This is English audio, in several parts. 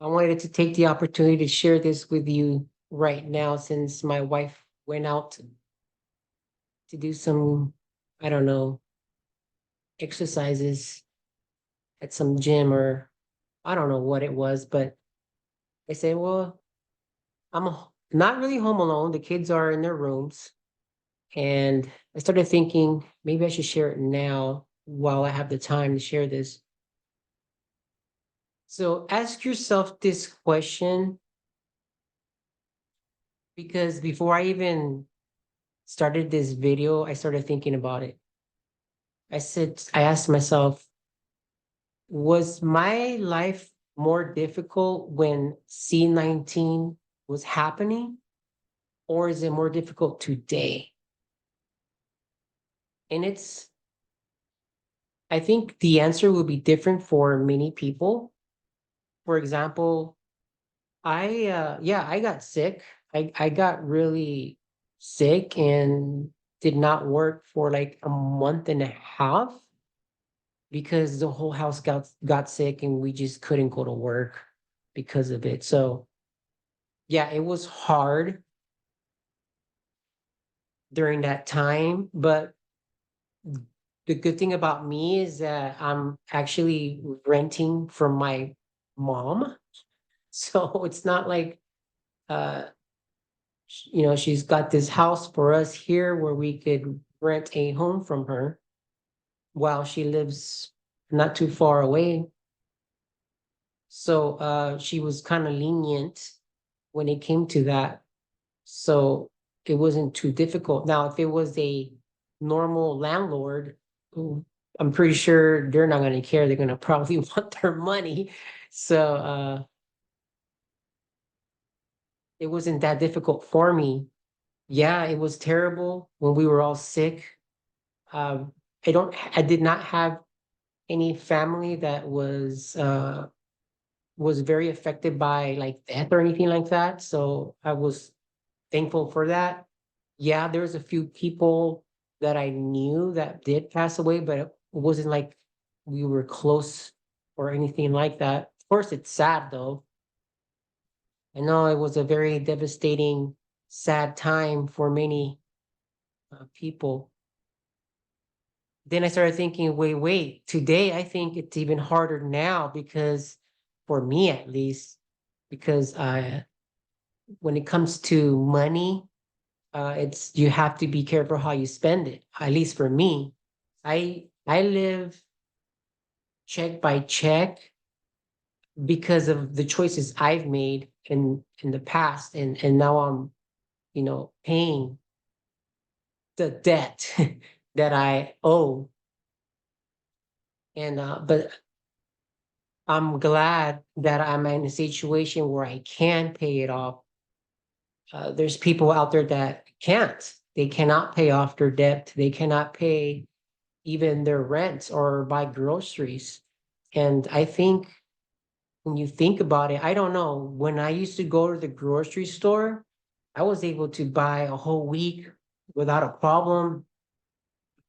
I wanted to take the opportunity to share this with you right now since my wife went out to do some, I don't know, exercises at some gym or I don't know what it was, but I said, well, not really home alone. The kids are in their rooms. And I started thinking maybe I should share it now while I have the time to share this. So ask yourself this question because before I even started this video, I started thinking about it. I asked myself, was my life more difficult when C-19 was happening, or is it more difficult today? And I think the answer will be different for many people. For example, I got sick. I got really sick and did not work for like a month and a half because the whole house got sick and we just couldn't go to work because of it. So yeah, it was hard during that time, but the good thing about me is that I'm actually renting from my mom. So it's not like uh she's got this house for us here where we could rent a home from her while she lives not too far away. So she was kind of lenient when it came to that. So it wasn't too difficult. Now, if it was a normal landlord, who I'm pretty sure they're not going to care. They're going to probably want their money. So it wasn't that difficult for me. Yeah, it was terrible when we were all sick. Um, I did not have any family that was very affected by like death or anything like that. So I was thankful for that. Yeah, there's a few people that I knew that did pass away, but it wasn't like we were close or anything like that. Of course, it's sad though. I know it was a very devastating, sad time for many people. Then I started thinking, wait, today I think it's even harder now because, for me at least, because when it comes to money, it's you have to be careful how you spend it. At least for me, I live check by check because of the choices I've made in the past, and now I'm paying the debt that I owe, and but I'm glad that I'm in a situation where I can pay it off. There's people out there that can't. They cannot pay off their debt. They cannot pay even their rent or buy groceries. And I think when you think about it, I don't know, when I used to go to the grocery store, I was able to buy a whole week without a problem.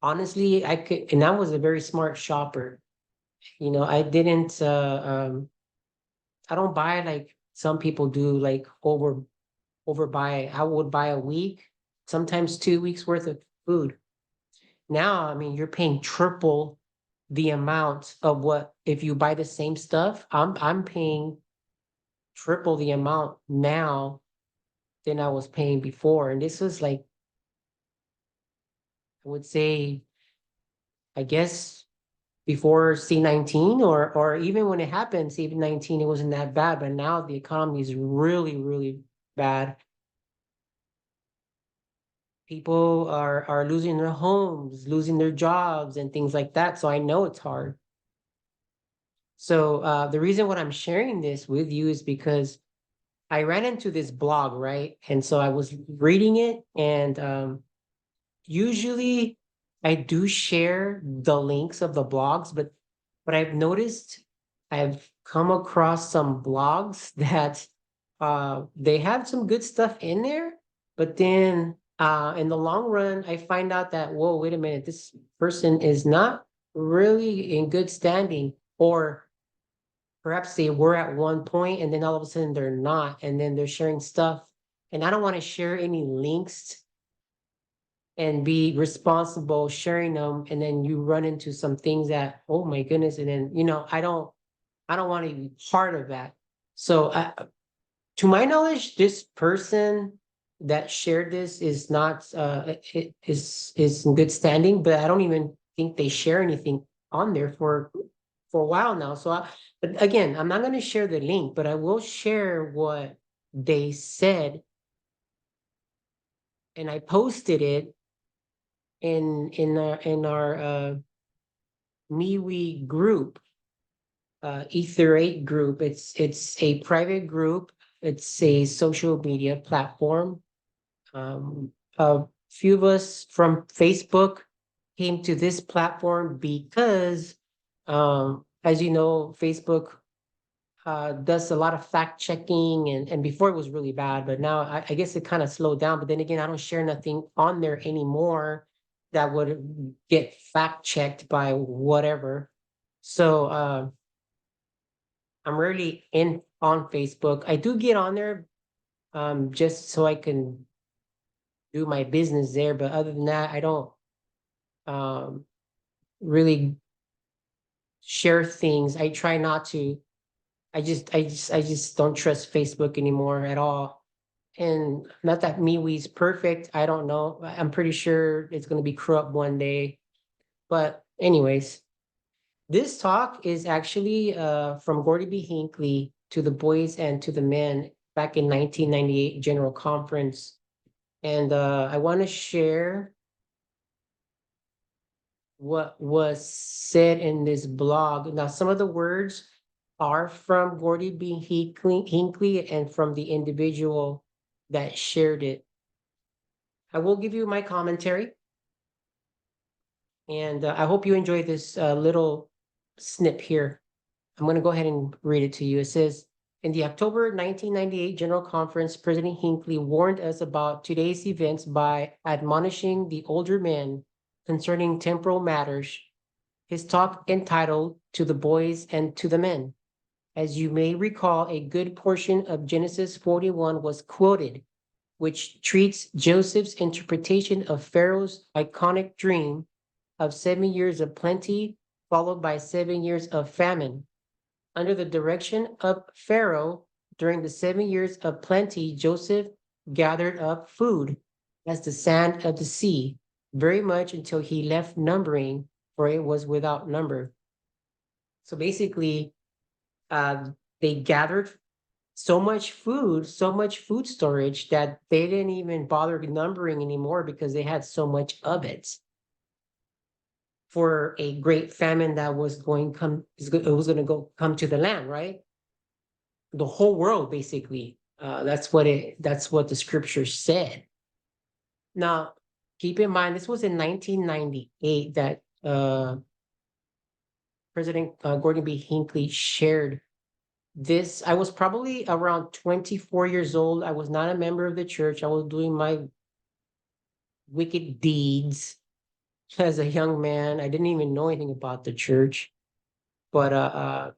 Honestly, I could, and I was a very smart shopper. I didn't, I don't buy like some people do, like overbuy. I would buy a week, sometimes 2 weeks worth of food. Now, I mean, you're paying triple the amount of what if you buy the same stuff. I'm paying triple the amount now than I was paying before. And this was like, I would say, I guess before C-19 or even when it happened, C-19, it wasn't that bad. But now the economy is really, really bad. People are losing their homes, losing their jobs and things like that. So I know it's hard. So the reason what I'm sharing this with you is because I ran into this blog, right? And so I was reading it, and usually I do share the links of the blogs, but I've noticed I've come across some blogs that they have some good stuff in there, but then in the long run, I find out that, whoa, wait a minute, this person is not really in good standing, or perhaps they were at one point and then all of a sudden they're not, and then they're sharing stuff. And I don't want to share any links and be responsible sharing them, and then you run into some things that, oh my goodness, and then I don't want to be part of that. So to my knowledge, this person that shared this is not is in good standing, but I don't even think they share anything on there for a while now. So but again, I'm not going to share the link, but I will share what they said, and I posted it in our MeWe group, Ether 8 group. It's a private group. It's a social media platform. A few of us from Facebook came to this platform because, as you know, Facebook does a lot of fact checking, and before it was really bad, but now I guess it kind of slowed down. But then again, I don't share nothing on there anymore that would get fact checked by whatever. So I'm rarely in on Facebook. I do get on there just so I can do my business there, but other than that, I don't um really share things. I try not to. I just don't trust Facebook anymore at all. And not that MeWe's perfect. I don't know. I'm pretty sure it's going to be corrupt one day. But anyways, this talk is actually from Gordy B. Hinkley to the boys and to the men back in 1998 General Conference. And I want to share what was said in this blog. Now, some of the words are from Gordy B. Hinkley and from the individual that shared it. I will give you my commentary, and I hope you enjoy this little snip here. I'm going to go ahead and read it to you. It says, in the October 1998 General Conference, President Hinkley warned us about today's events by admonishing the older men concerning temporal matters. His talk entitled To the Boys and to the Men. As you may recall, a good portion of Genesis 41 was quoted, which treats Joseph's interpretation of Pharaoh's iconic dream of 7 years of plenty, followed by 7 years of famine. Under the direction of Pharaoh, during the 7 years of plenty, Joseph gathered up food as the sand of the sea, very much until he left numbering, for it was without number. So basically, they gathered so much food storage that they didn't even bother numbering anymore because they had so much of it for a great famine that was going come to the land, right? The whole world, basically. That's what the scripture said. Now, keep in mind, this was in 1998 that President Gordon B. Hinckley shared this. I was probably around 24 years old. I was not a member of the church. I was doing my wicked deeds as a young man. I didn't even know anything about the church. But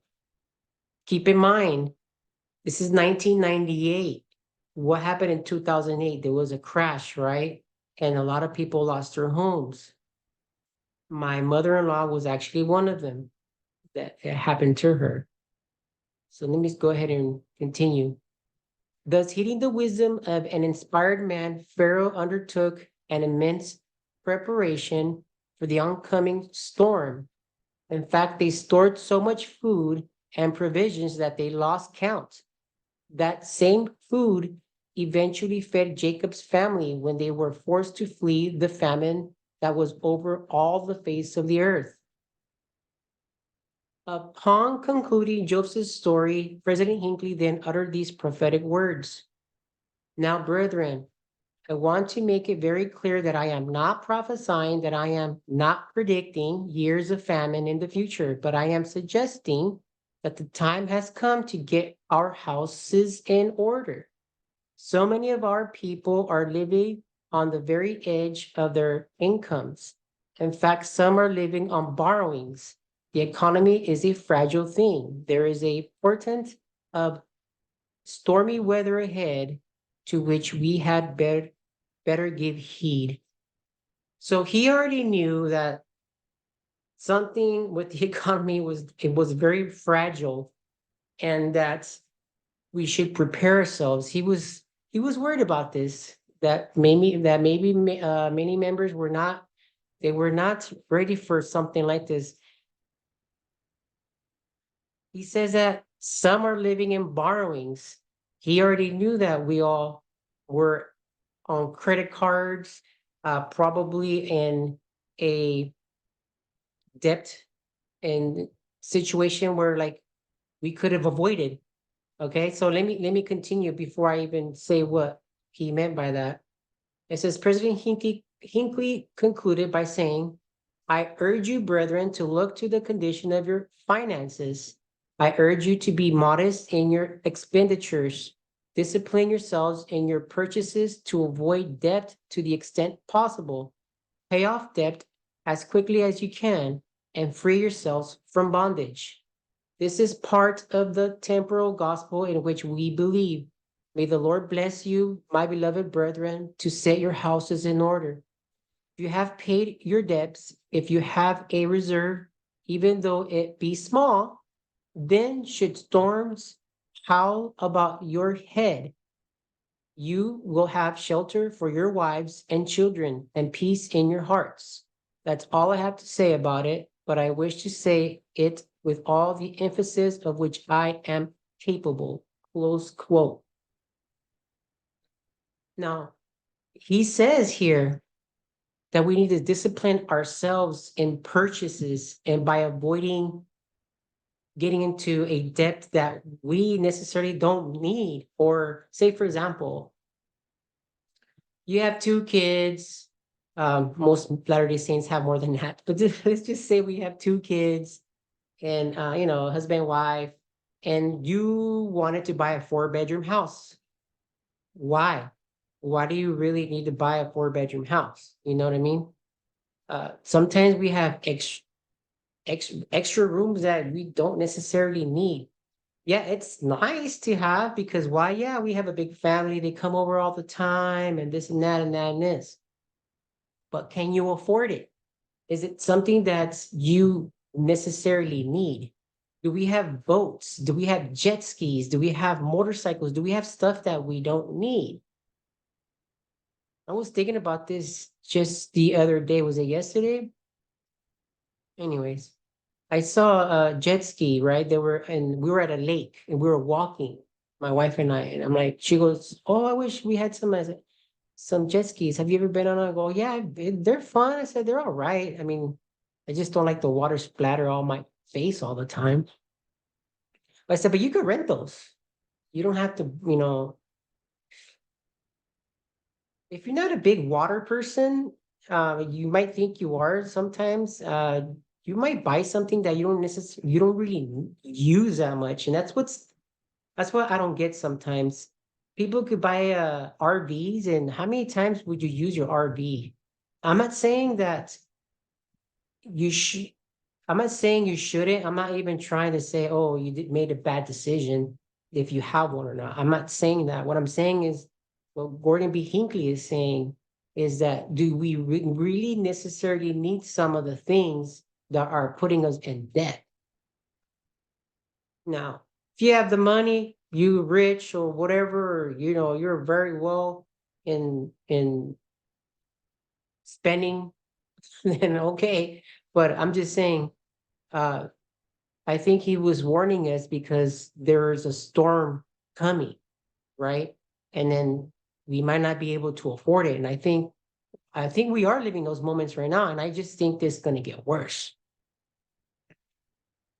keep in mind, this is 1998. What happened in 2008? There was a crash, right? And a lot of people lost their homes. My mother-in-law was actually one of them that it happened to her. So let me just go ahead and continue. Thus, heeding the wisdom of an inspired man, Pharaoh undertook an immense preparation for the oncoming storm. In fact, they stored so much food and provisions that they lost count. That same food eventually fed Jacob's family when they were forced to flee the famine that was over all the face of the earth. Upon concluding Joseph's story, President Hinckley then uttered these prophetic words. Now, brethren, I want to make it very clear that I am not prophesying, that I am not predicting years of famine in the future, but I am suggesting that the time has come to get our houses in order. So many of our people are living on the very edge of their incomes. In fact, some are living on borrowings. The economy is a fragile thing. There is a portent of stormy weather ahead to which we had better give heed. So he already knew that something with the economy was very fragile, and that we should prepare ourselves. He was worried about this, that maybe many members were not ready for something like this. He says that some are living in borrowings. He already knew that we all were on credit cards, probably in a debt and situation where like we could have avoided. Okay, so let me continue before I even say what he meant by that. It says President Hinkley concluded by saying, I urge you, brethren, to look to the condition of your finances. I urge you to be modest in your expenditures. Discipline yourselves in your purchases to avoid debt to the extent possible. Pay off debt as quickly as you can and free yourselves from bondage. This is part of the temporal gospel in which we believe. May the Lord bless you, my beloved brethren, to set your houses in order. If you have paid your debts, if you have a reserve, even though it be small, then should storms howl about your head, you will have shelter for your wives and children and peace in your hearts. That's all I have to say about it, but I wish to say it with all the emphasis of which I am capable. Close quote. Now, he says here that we need to discipline ourselves in purchases and by avoiding getting into a debt that we necessarily don't need. Or say, for example, you have two kids. Most Latter-day Saints have more than that, but let's just say we have two kids and husband and wife, and you wanted to buy a 4-bedroom house. Why? Why do you really need to buy a 4-bedroom house? You know what I mean? Sometimes we have extra rooms that we don't necessarily need. Yeah, it's nice to have because why? Yeah, we have a big family. They come over all the time and this and that and that and this. But can you afford it? Is it something that you necessarily need? Do we have boats? Do we have jet skis? Do we have motorcycles? Do we have stuff that we don't need? I was thinking about this just the other day. Was it yesterday? Anyways, I saw a jet ski, right? We were at a lake and we were walking, my wife and I. And I'm like, she goes, oh, I wish we had some. I said, some jet skis. Have you ever been on? I go, yeah, they're fun. I said, they're all right. I mean, I just don't like the water splatter all my face all the time. But I said, but you could rent those. You don't have to, if you're not a big water person, you might think you are sometimes. You might buy something that you don't really use that much. And that's what I don't get sometimes. People could buy RVs, and how many times would you use your RV? I'm not saying that you should. I'm not saying you shouldn't. I'm not even trying to say, oh, made a bad decision if you have one or not. I'm not saying that. What I'm saying is, what Gordon B. Hinckley is saying is that do we really necessarily need some of the things that are putting us in debt? Now, if you have the money, you rich or whatever, or, you're very well in spending, then okay. But I'm just saying, uh, I think he was warning us because there is a storm coming, right? And then we might not be able to afford it. And I think we are living those moments right now, and I just think this is going to get worse.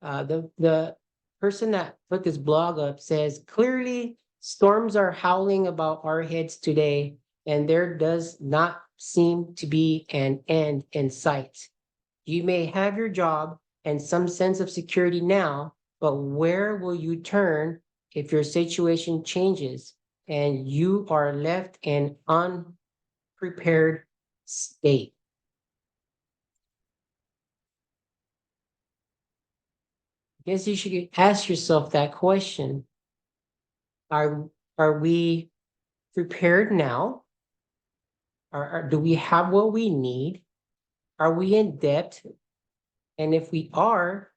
The person that put this blog up says clearly storms are howling about our heads today, and there does not seem to be an end in sight. You may have your job and some sense of security now, but where will you turn if your situation changes and you are left in unprepared state? guess you should ask yourself that question. Are are we prepared now? Do we have what we need? Are we in debt? And if we are,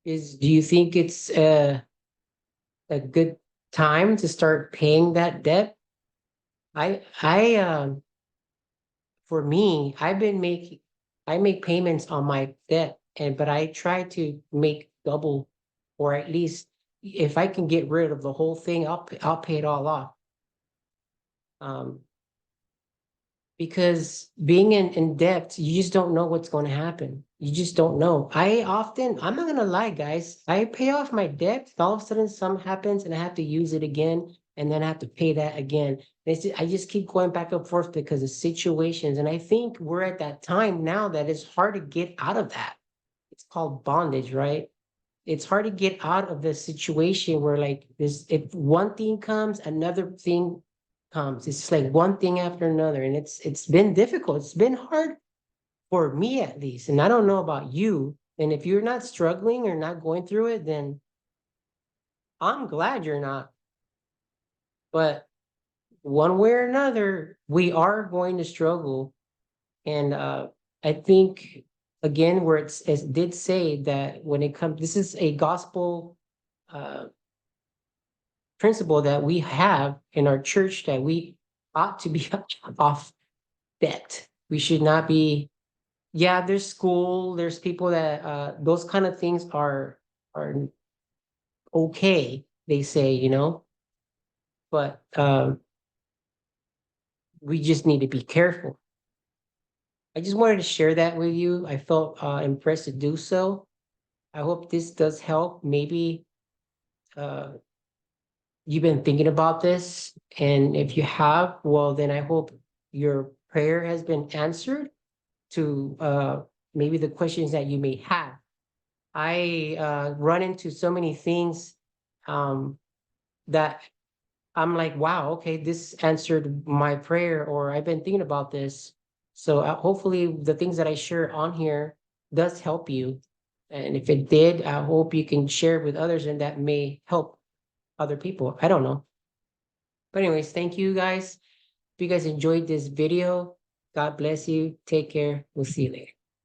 do you think it's a good time to start paying that debt? I for me, I make payments on my debt, but I try to make double, or at least if I can get rid of the whole thing, I'll pay it all off. Um, because being in debt, you just don't know what's going to happen. You just don't know. I'm not gonna lie, guys. I pay off my debt. All of a sudden, something happens, and I have to use it again, and then I have to pay that again. I just keep going back and forth because of situations, and I think we're at that time now that it's hard to get out of that. It's called bondage, right? It's hard to get out of the situation where like this, if one thing comes, another thing comes. It's just like one thing after another. And it's been difficult. It's been hard for me at least. And I don't know about you. And if you're not struggling or not going through it, then I'm glad you're not. But one way or another, we are going to struggle. And I think again, where it did say that when it comes, this is a gospel uh principle that we have in our church, that we ought to be off debt. We should not be, yeah, there's school, there's people that those kind of things are okay, they say, but we just need to be careful. I just wanted to share that with you. I felt impressed to do so. I hope this does help. Maybe uh you've been thinking about this, and if you have, well, then I hope your prayer has been answered to maybe the questions that you may have. I run into so many things um, that I'm like, wow, okay, this answered my prayer, or I've been thinking about this. So hopefully, the things that I share on here does help you. And if it did, I hope you can share it with others, and that may help other people. I don't know. But anyways, thank you guys. If you guys enjoyed this video, God bless you. Take care. We'll see you later.